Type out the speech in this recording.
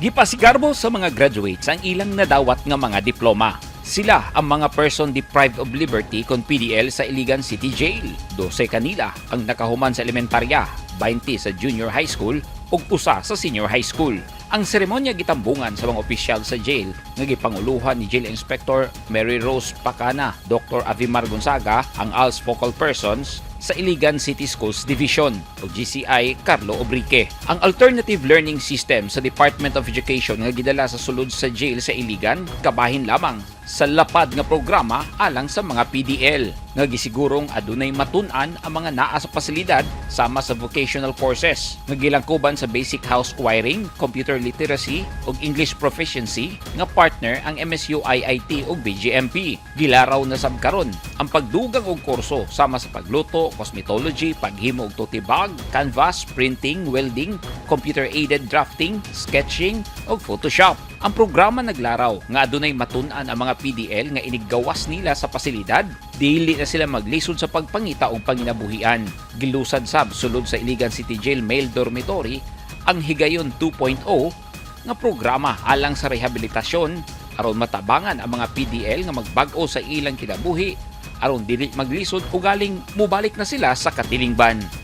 Gipasigarbo sa mga graduates ang ilang nadawat nga mga diploma. Sila ang mga person deprived of liberty kon PDL sa Iligan City Jail. 12 kanila ang nakahuman sa elementarya, 20 sa junior high school ug usa sa senior high school. Ang seremonya gitambungan sa mga opisyal sa jail nga gipanguluhan ni Jail Inspector Mary Rose Pacana, Dr. Avimar Gonzaga, ang ALS focal persons sa Iligan City Schools Division o GCI Carlo Obrique. Ang alternative learning system sa Department of Education nga gidala sa sulod sa jail sa Iligan kabahin lamang sa lapad nga programa alang sa mga PDL nga gisigurong adunay matun-an ang mga naa sa pasilidad sama sa vocational courses nga gilangkuban sa basic house wiring, computer literacy ug English proficiency nga partner ang MSU IIT ug BGMP. Gilaraw na sab karon ang pagdugang og kurso sama sa pagluto, cosmetology, paghimo og tote bag, canvas, printing, welding, computer-aided drafting, sketching ug Photoshop. Ang programa naglaraw nga adunay matun-an ang mga PDL nga iniggawas nila sa pasilidad, dili na sila maglisod sa pagpangita o panginabuhian. Gilusad sab sulod sa Iligan City Jail Male Dormitory ang Higayon 2.0 nga programa alang sa rehabilitasyon aron matabangan ang mga PDL nga magbag-o sa ilang kinabuhi aron dili maglisod o galing mubalik na sila sa katilingban.